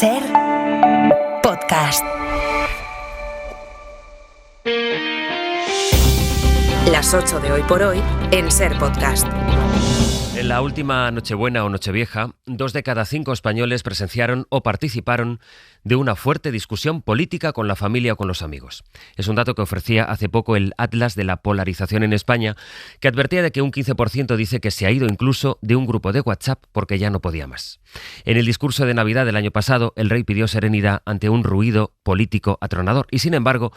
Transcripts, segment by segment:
Ser Podcast. Las 8 de hoy por hoy en Ser Podcast. En la última Nochebuena o Nochevieja, 2 de cada 5 españoles presenciaron o participaron de una fuerte discusión política con la familia o con los amigos. Es un dato que ofrecía hace poco el Atlas de la Polarización en España, que advertía de que un 15% dice que se ha ido incluso de un grupo de WhatsApp porque ya no podía más. En el discurso de Navidad del año pasado, el rey pidió serenidad ante un ruido político atronador y, sin embargo,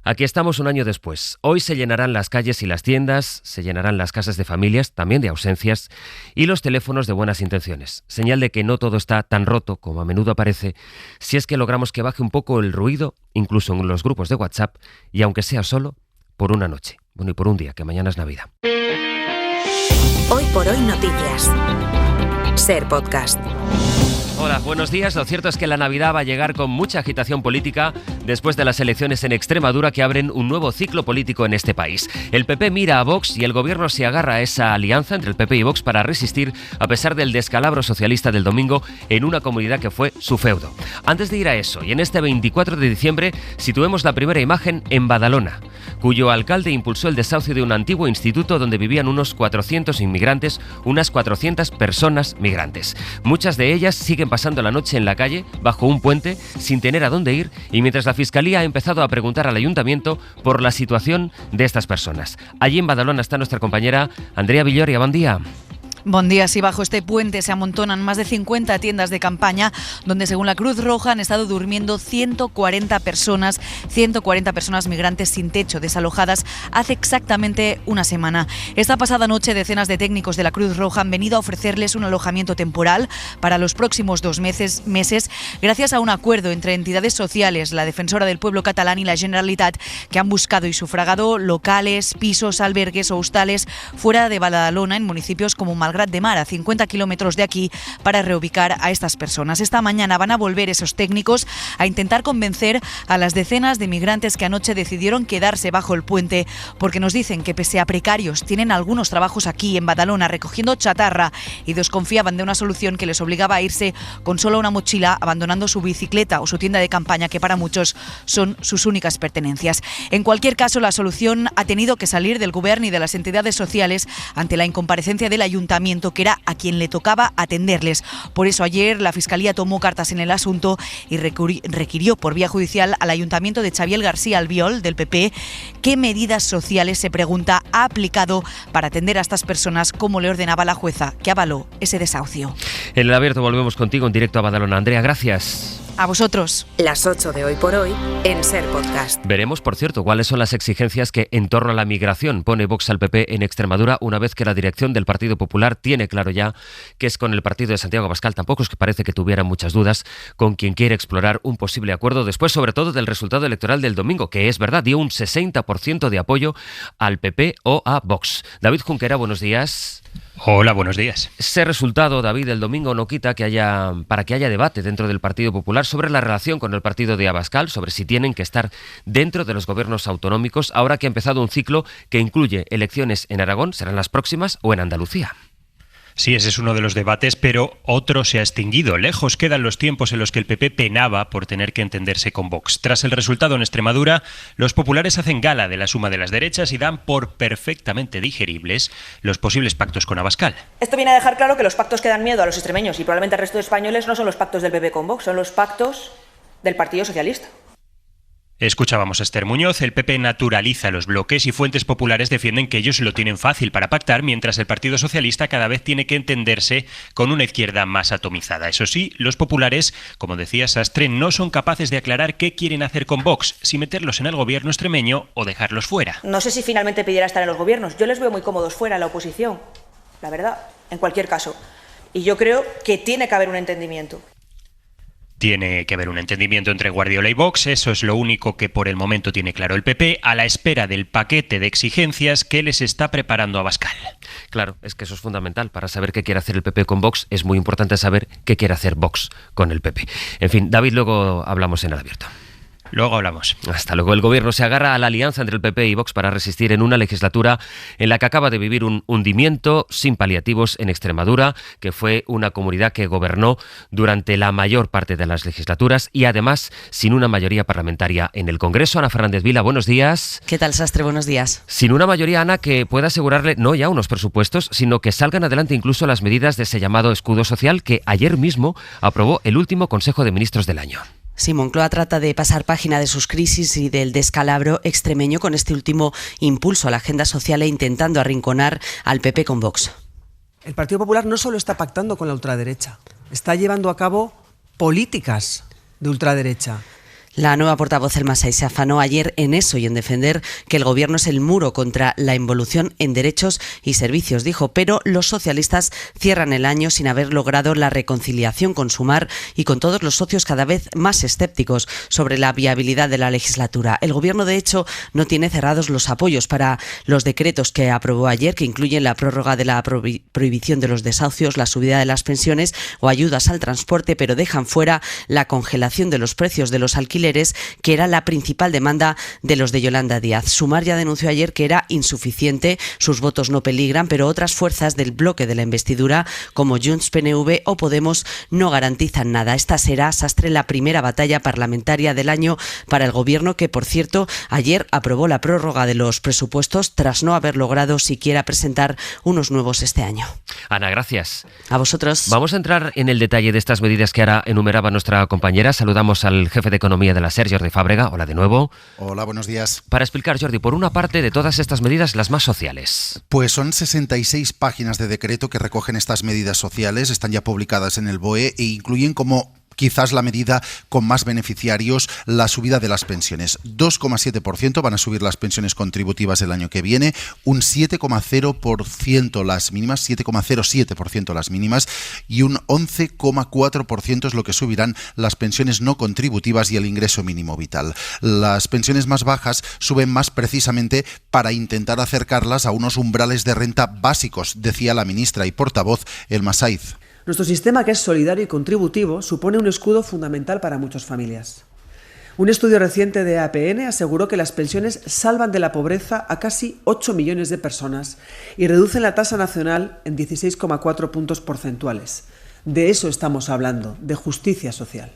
aquí estamos un año después. Hoy se llenarán las calles y las tiendas, se llenarán las casas de familias, también de ausencias, y los teléfonos de buenas intenciones. Señal de que no todo está tan roto como a menudo aparece, si es que logramos que baje un poco el ruido, incluso en los grupos de WhatsApp, y aunque sea solo, por una noche. Bueno, y por un día, que mañana es Navidad. Hoy por hoy noticias. Ser Podcast. Hola, buenos días. Lo cierto es que la Navidad va a llegar con mucha agitación política después de las elecciones en Extremadura que abren un nuevo ciclo político en este país. El PP mira a Vox y el gobierno se agarra a esa alianza entre el PP y Vox para resistir a pesar del descalabro socialista del domingo en una comunidad que fue su feudo. Antes de ir a eso, y en este 24 de diciembre, situemos la primera imagen en Badalona, cuyo alcalde impulsó el desahucio de un antiguo instituto donde vivían unos 400 inmigrantes, unas 400 personas migrantes. Muchas de ellas siguen pasando la noche en la calle, bajo un puente, sin tener a dónde ir, y mientras la Fiscalía ha empezado a preguntar al Ayuntamiento por la situación de estas personas. Allí en Badalona está nuestra compañera Andrea Villoria. Buen día. Buen día. Sí, bajo este puente se amontonan más de 50 tiendas de campaña donde, según la Cruz Roja, han estado durmiendo 140 personas migrantes sin techo, desalojadas hace exactamente una semana. Esta pasada noche, decenas de técnicos de la Cruz Roja han venido a ofrecerles un alojamiento temporal para los próximos 2 meses, gracias a un acuerdo entre entidades sociales, la Defensora del Pueblo catalán y la Generalitat, que han buscado y sufragado locales, pisos, albergues o hostales fuera de Badalona, en municipios como Malgrat de Mar, a 50 kilómetros de aquí, para reubicar a estas personas. Esta mañana van a volver esos técnicos a intentar convencer a las decenas de migrantes que anoche decidieron quedarse bajo el puente, porque nos dicen que, pese a precarios, tienen algunos trabajos aquí en Badalona recogiendo chatarra y desconfiaban de una solución que les obligaba a irse con solo una mochila, abandonando su bicicleta o su tienda de campaña, que para muchos son sus únicas pertenencias. En cualquier caso, la solución ha tenido que salir del Gobierno y de las entidades sociales ante la incomparecencia del Ayuntamiento, que era a quien le tocaba atenderles. Por eso ayer la Fiscalía tomó cartas en el asunto y requirió por vía judicial al Ayuntamiento de Xavier García Albiol, del PP, qué medidas sociales, se pregunta, ha aplicado para atender a estas personas, como le ordenaba la jueza que avaló ese desahucio. En el abierto volvemos contigo en directo a Badalona. Andrea, gracias. A vosotros. Las 8 de hoy por hoy en Ser Podcast. Veremos, por cierto, cuáles son las exigencias que en torno a la migración pone Vox al PP en Extremadura, una vez que la dirección del Partido Popular tiene claro ya que es con el partido de Santiago Abascal. Tampoco es que parece que tuvieran muchas dudas con quien quiere explorar un posible acuerdo después, sobre todo, del resultado electoral del domingo, que es verdad, dio un 60% de apoyo al PP o a Vox. David Junquera, buenos días. Hola, buenos días. Ese resultado, David, del domingo no quita para que haya debate dentro del Partido Popular sobre la relación con el partido de Abascal, sobre si tienen que estar dentro de los gobiernos autonómicos, ahora que ha empezado un ciclo que incluye elecciones en Aragón, serán las próximas, o en Andalucía. Sí, ese es uno de los debates, pero otro se ha extinguido. Lejos quedan los tiempos en los que el PP penaba por tener que entenderse con Vox. Tras el resultado en Extremadura, los populares hacen gala de la suma de las derechas y dan por perfectamente digeribles los posibles pactos con Abascal. Esto viene a dejar claro que los pactos que dan miedo a los extremeños y probablemente al resto de españoles no son los pactos del PP con Vox, son los pactos del Partido Socialista. Escuchábamos a Esther Muñoz. El PP naturaliza los bloques y fuentes populares defienden que ellos lo tienen fácil para pactar, mientras el Partido Socialista cada vez tiene que entenderse con una izquierda más atomizada. Eso sí, los populares, como decía Sastre, no son capaces de aclarar qué quieren hacer con Vox, si meterlos en el gobierno extremeño o dejarlos fuera. No sé si finalmente pidiera estar en los gobiernos. Yo les veo muy cómodos fuera, en la oposición, la verdad, en cualquier caso. Y yo creo que tiene que haber un entendimiento. Tiene que haber un entendimiento entre Guardiola y Vox, eso es lo único que por el momento tiene claro el PP, a la espera del paquete de exigencias que les está preparando Abascal. Claro, es que eso es fundamental. Para saber qué quiere hacer el PP con Vox, es muy importante saber qué quiere hacer Vox con el PP. En fin, David, luego hablamos en el abierto. Luego hablamos. Hasta luego. El Gobierno se agarra a la alianza entre el PP y Vox para resistir en una legislatura en la que acaba de vivir un hundimiento sin paliativos en Extremadura, que fue una comunidad que gobernó durante la mayor parte de las legislaturas y además sin una mayoría parlamentaria en el Congreso. Ana Fernández Vila, buenos días. ¿Qué tal, Sastre? Buenos días. Sin una mayoría, Ana, que pueda asegurarle no ya unos presupuestos, sino que salgan adelante incluso las medidas de ese llamado escudo social que ayer mismo aprobó el último Consejo de Ministros del año. Sí, Moncloa trata de pasar página de sus crisis y del descalabro extremeño con este último impulso a la agenda social e intentando arrinconar al PP con Vox. El Partido Popular no solo está pactando con la ultraderecha, está llevando a cabo políticas de ultraderecha. La nueva portavoz El Masai se afanó ayer en eso y en defender que el gobierno es el muro contra la involución en derechos y servicios, dijo, pero los socialistas cierran el año sin haber logrado la reconciliación con Sumar y con todos los socios cada vez más escépticos sobre la viabilidad de la legislatura. El gobierno, de hecho, no tiene cerrados los apoyos para los decretos que aprobó ayer, que incluyen la prórroga de la prohibición de los desahucios, la subida de las pensiones o ayudas al transporte, pero dejan fuera la congelación de los precios de los alquileres, que era la principal demanda de los de Yolanda Díaz. Sumar ya denunció ayer que era insuficiente, sus votos no peligran, pero otras fuerzas del bloque de la investidura, como Junts, PNV o Podemos, no garantizan nada. Esta será, Sastre, la primera batalla parlamentaria del año para el gobierno, que, por cierto, ayer aprobó la prórroga de los presupuestos tras no haber logrado siquiera presentar unos nuevos este año. Ana, gracias. A vosotros. Vamos a entrar en el detalle de estas medidas que ahora enumeraba nuestra compañera. Saludamos al jefe de Economía de la SER, Jordi Fábrega. Hola de nuevo. Hola, buenos días. Para explicar, Jordi, por una parte, de todas estas medidas, las más sociales. Pues son 66 páginas de decreto que recogen estas medidas sociales, están ya publicadas en el BOE e incluyen como quizás la medida con más beneficiarios, la subida de las pensiones. 2,7% van a subir las pensiones contributivas el año que viene, un 7,0% las mínimas, 7,07% las mínimas y un 11,4% es lo que subirán las pensiones no contributivas y el ingreso mínimo vital. Las pensiones más bajas suben más precisamente para intentar acercarlas a unos umbrales de renta básicos, decía la ministra y portavoz El Masai. Nuestro sistema, que es solidario y contributivo, supone un escudo fundamental para muchas familias. Un estudio reciente de APN aseguró que las pensiones salvan de la pobreza a casi 8 millones de personas y reducen la tasa nacional en 16,4 puntos porcentuales. De eso estamos hablando, de justicia social.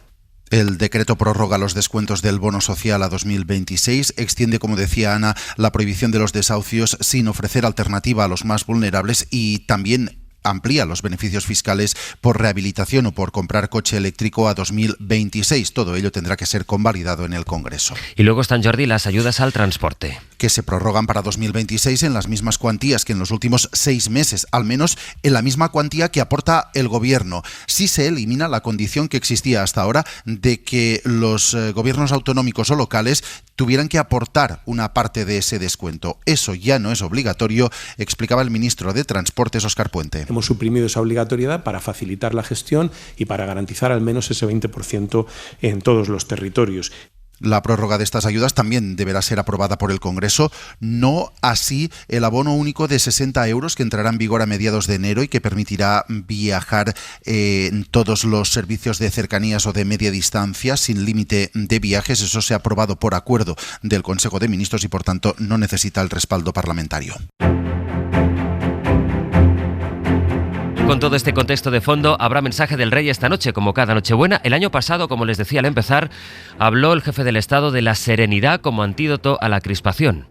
El decreto prorroga los descuentos del bono social a 2026, extiende, como decía Ana, la prohibición de los desahucios sin ofrecer alternativa a los más vulnerables y también amplía los beneficios fiscales por rehabilitación o por comprar coche eléctrico a 2026. Todo ello tendrá que ser convalidado en el Congreso. Y luego están, Jordi, las ayudas al transporte, que se prorrogan para 2026 en las mismas cuantías que en los últimos 6 meses, al menos en la misma cuantía que aporta el Gobierno. Sí se elimina la condición que existía hasta ahora de que los gobiernos autonómicos o locales tuvieran que aportar una parte de ese descuento. Eso ya no es obligatorio, explicaba el ministro de Transportes, Óscar Puente. Hemos suprimido esa obligatoriedad para facilitar la gestión y para garantizar al menos ese 20% en todos los territorios. La prórroga de estas ayudas también deberá ser aprobada por el Congreso, no así el abono único de 60 euros que entrará en vigor a mediados de enero y que permitirá viajar en todos los servicios de cercanías o de media distancia sin límite de viajes. Eso se ha aprobado por acuerdo del Consejo de Ministros y, por tanto, no necesita el respaldo parlamentario. Con todo este contexto de fondo, habrá mensaje del Rey esta noche, como cada Nochebuena. El año pasado, como les decía al empezar, habló el jefe del Estado de la serenidad como antídoto a la crispación.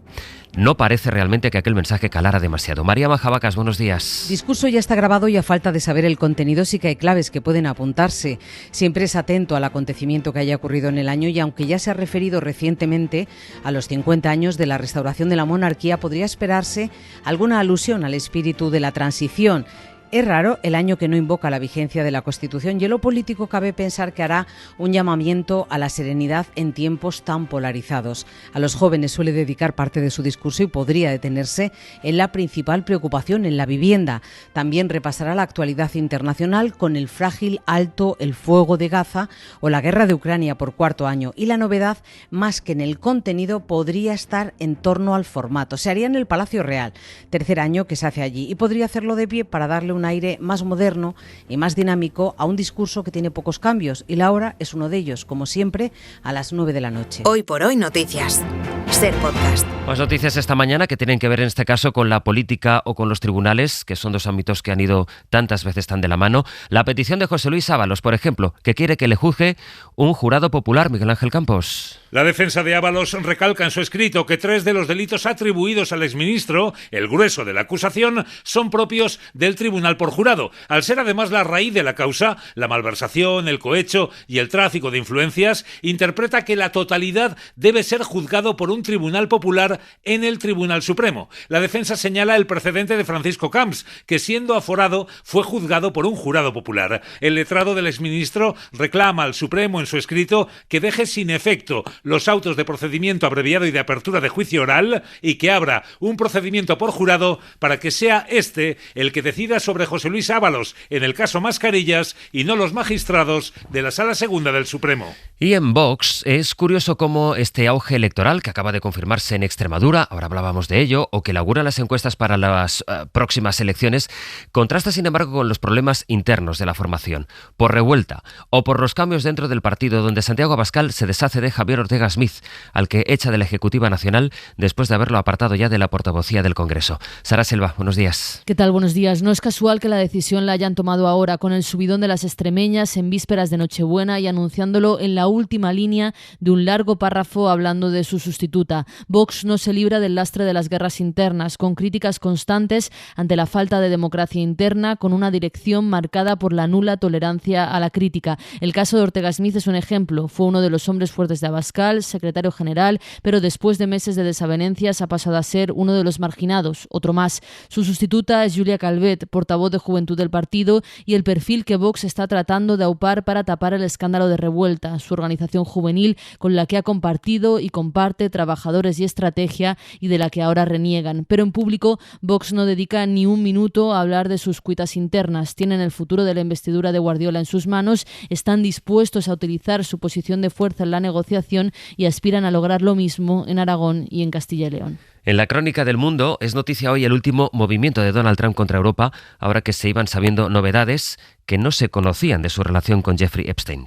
No parece realmente que aquel mensaje calara demasiado. María Majabacas, buenos días. El discurso ya está grabado y a falta de saber el contenido sí que hay claves que pueden apuntarse. Siempre es atento al acontecimiento que haya ocurrido en el año y aunque ya se ha referido recientemente a los 50 años de la restauración de la monarquía, podría esperarse alguna alusión al espíritu de la transición. Es raro el año que no invoca la vigencia de la Constitución y en lo político cabe pensar que hará un llamamiento a la serenidad en tiempos tan polarizados. A los jóvenes suele dedicar parte de su discurso y podría detenerse en la principal preocupación, en la vivienda. También repasará la actualidad internacional con el frágil alto el fuego de Gaza o la guerra de Ucrania por cuarto año. Y la novedad, más que en el contenido, podría estar en torno al formato. Se haría en el Palacio Real, tercer año que se hace allí, y podría hacerlo de pie para darle una un aire más moderno y más dinámico a un discurso que tiene pocos cambios, y la hora es uno de ellos, como siempre, a las 9 de la noche. Hoy por hoy noticias. Ser Podcast. Más noticias esta mañana que tienen que ver en este caso con la política o con los tribunales, que son dos ámbitos que han ido tantas veces tan de la mano. La petición de José Luis Ábalos, por ejemplo, que quiere que le juzgue un jurado popular. Miguel Ángel Campos. La defensa de Ábalos recalca en su escrito que 3 de los delitos atribuidos al exministro, el grueso de la acusación, son propios del tribunal por jurado. Al ser además la raíz de la causa, la malversación, el cohecho y el tráfico de influencias, interpreta que la totalidad debe ser juzgado por un tribunal popular en el Tribunal Supremo. La defensa señala el precedente de Francisco Camps, que siendo aforado fue juzgado por un jurado popular. El letrado del exministro reclama al Supremo en su escrito que deje sin efecto los autos de procedimiento abreviado y de apertura de juicio oral y que abra un procedimiento por jurado para que sea este el que decida sobre José Luis Ábalos en el caso Mascarillas y no los magistrados de la Sala Segunda del Supremo. Y en Vox es curioso cómo este auge electoral que acaba de confirmarse en Extremadura, ahora hablábamos de ello, o que auguran las encuestas para las próximas elecciones, contrasta sin embargo con los problemas internos de la formación, por revuelta o por los cambios dentro del partido, donde Santiago Abascal se deshace de Javier Ortega Smith, al que echa de la Ejecutiva Nacional después de haberlo apartado ya de la portavocía del Congreso. Sara Selva, buenos días. ¿Qué tal? Buenos días. No es casual que la decisión la hayan tomado ahora, con el subidón de las extremeñas en vísperas de Nochebuena y anunciándolo en la última línea de un largo párrafo hablando de su sustituta. Vox no se libra del lastre de las guerras internas, con críticas constantes ante la falta de democracia interna, con una dirección marcada por la nula tolerancia a la crítica. El caso de Ortega Smith es un ejemplo. Fue uno de los hombres fuertes de Abascal, secretario general, pero después de meses de desavenencias ha pasado a ser uno de los marginados, otro más. Su sustituta es Julia Calvet, portavoz de Juventud del partido, y el perfil que Vox está tratando de aupar para tapar el escándalo de Revuelta, su organización juvenil con la que ha compartido y comparte trabajadores y estrategia y de la que ahora reniegan. Pero en público, Vox no dedica ni un minuto a hablar de sus cuitas internas. Tienen el futuro de la investidura de Guardiola en sus manos, están dispuestos a utilizar su posición de fuerza en la negociación y aspiran a lograr lo mismo en Aragón y en Castilla y León. En la crónica del mundo es noticia hoy el último movimiento de Donald Trump contra Europa, ahora que se iban sabiendo novedades que no se conocían de su relación con Jeffrey Epstein.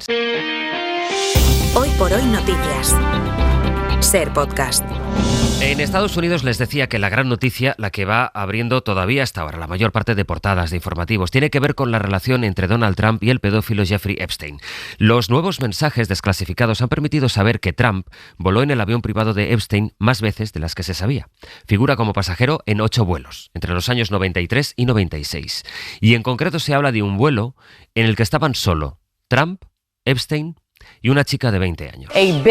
Hoy por hoy noticias. Ser Podcast. En Estados Unidos les decía que la gran noticia, la que va abriendo todavía hasta ahora la mayor parte de portadas de informativos, tiene que ver con la relación entre Donald Trump y el pedófilo Jeffrey Epstein. Los nuevos mensajes desclasificados han permitido saber que Trump voló en el avión privado de Epstein más veces de las que se sabía. Figura como pasajero en 8 vuelos, entre los años 93 y 96. Y en concreto se habla de un vuelo en el que estaban solo Trump, Epstein y una chica de 20 años. Esta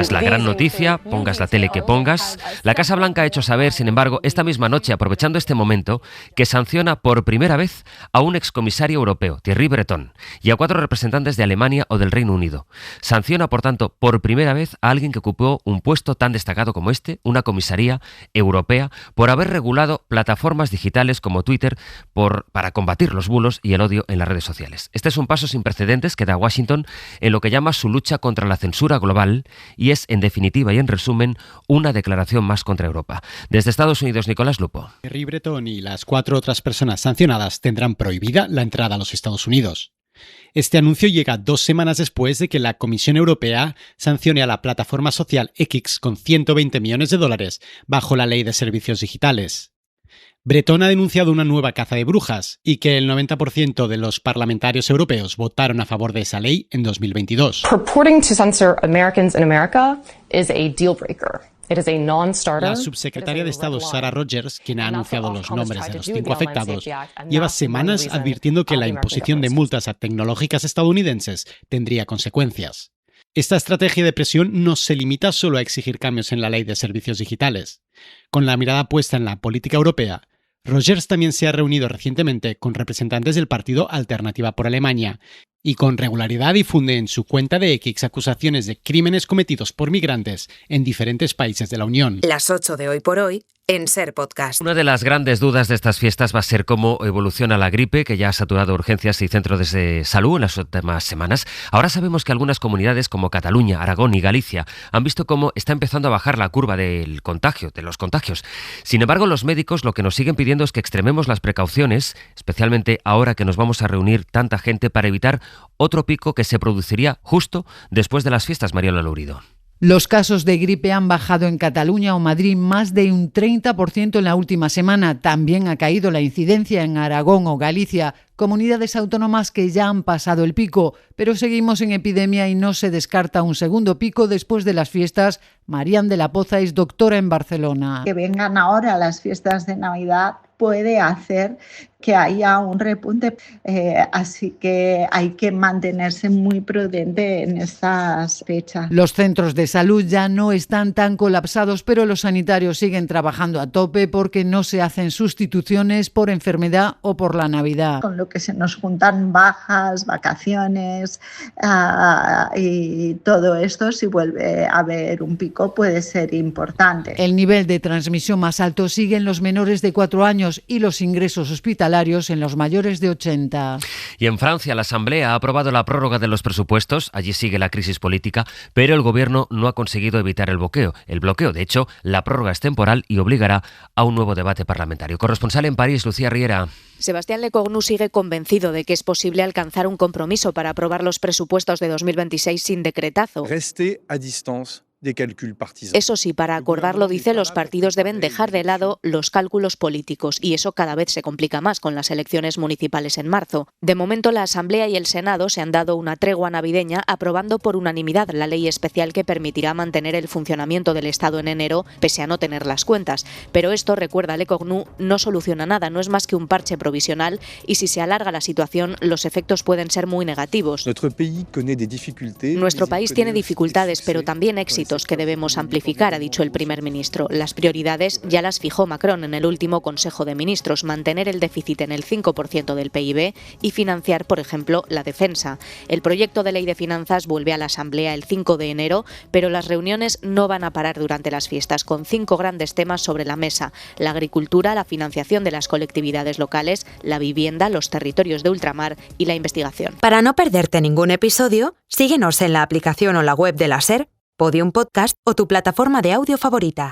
es la gran noticia, pongas la tele que pongas. La Casa Blanca ha hecho saber, sin embargo, esta misma noche, aprovechando este momento, que sanciona por primera vez a un excomisario europeo, Thierry Breton, y a 4 representantes de Alemania o del Reino Unido. Sanciona, por tanto, por primera vez a alguien que ocupó un puesto tan destacado como este, una comisaría europea, por haber regulado plataformas digitales como Twitter para combatir los bulos y el odio en las redes sociales. Este es un paso sin precedentes que da Washington en lo que llama su lucha contra la censura global y es, en definitiva y en resumen, una declaración más contra Europa. Desde Estados Unidos, Nicolás Lupo. Thierry Breton y las 4 otras personas sancionadas tendrán prohibida la entrada a los Estados Unidos. Este anuncio llega 2 semanas después de que la Comisión Europea sancione a la plataforma social X con $120 millones bajo la Ley de Servicios Digitales. Breton ha denunciado una nueva caza de brujas y que el 90% de los parlamentarios europeos votaron a favor de esa ley en 2022. Purporting to censor Americans in America is a deal breaker. La subsecretaria de Estado Sarah Rogers, quien ha anunciado los nombres de los 5 afectados, lleva semanas advirtiendo que la imposición de multas a tecnológicas estadounidenses tendría consecuencias. Esta estrategia de presión no se limita solo a exigir cambios en la ley de servicios digitales. Con la mirada puesta en la política europea, Rogers también se ha reunido recientemente con representantes del partido Alternativa por Alemania y con regularidad difunde en su cuenta de X acusaciones de crímenes cometidos por migrantes en diferentes países de la Unión. Las 8 de Hoy por Hoy en Ser Podcast. Una de las grandes dudas de estas fiestas va a ser cómo evoluciona la gripe, que ya ha saturado urgencias y centros de salud en las últimas semanas. Ahora sabemos que algunas comunidades como Cataluña, Aragón y Galicia han visto cómo está empezando a bajar la curva del contagio, de los contagios. Sin embargo, los médicos lo que nos siguen pidiendo es que extrememos las precauciones, especialmente ahora que nos vamos a reunir tanta gente, para evitar otro pico que se produciría justo después de las fiestas. Mariola Lourido. Los casos de gripe han bajado en Cataluña o Madrid más de un 30% en la última semana. También ha caído la incidencia en Aragón o Galicia, comunidades autónomas que ya han pasado el pico, pero seguimos en epidemia y no se descarta un segundo pico después de las fiestas. Marian de la Poza es doctora en Barcelona. Que vengan ahora las fiestas de Navidad puede hacer que haya un repunte, así que hay que mantenerse muy prudente en estas fechas. Los centros de salud ya no están tan colapsados, pero los sanitarios siguen trabajando a tope porque no se hacen sustituciones por enfermedad o por la Navidad. Con lo que se nos juntan bajas, vacaciones y todo esto, si vuelve a haber un pico puede ser importante. El nivel de transmisión más alto sigue en los menores de 4 años y los ingresos hospitalarios en los mayores de 80. Y en Francia, la Asamblea ha aprobado la prórroga de los presupuestos. Allí sigue la crisis política, pero el gobierno no ha conseguido evitar el bloqueo. De hecho, la prórroga es temporal y obligará a un nuevo debate parlamentario. Corresponsal en París, Lucía Riera. Sebastián Lecornu sigue convencido de que es posible alcanzar un compromiso para aprobar los presupuestos de 2026 sin decretazo. Rester à distance de cálculos partisans. Eso sí, para acordarlo, dice, los partidos deben dejar de lado los cálculos políticos y eso cada vez se complica más con las elecciones municipales en marzo. De momento, la Asamblea y el Senado se han dado una tregua navideña aprobando por unanimidad la ley especial que permitirá mantener el funcionamiento del Estado en enero pese a no tener las cuentas. Pero esto, recuerda Lecornu, no soluciona nada, no es más que un parche provisional y si se alarga la situación, los efectos pueden ser muy negativos. Nuestro país tiene dificultades, pero también éxitos que debemos amplificar, ha dicho el primer ministro. Las prioridades ya las fijó Macron en el último Consejo de Ministros: mantener el déficit en el 5% del PIB y financiar, por ejemplo, la defensa. El proyecto de ley de finanzas vuelve a la Asamblea el 5 de enero, pero las reuniones no van a parar durante las fiestas, con 5 grandes temas sobre la mesa: la agricultura, la financiación de las colectividades locales, la vivienda, los territorios de ultramar y la investigación. Para no perderte ningún episodio, síguenos en la aplicación o la web de la SER, Podium Podcast o tu plataforma de audio favorita.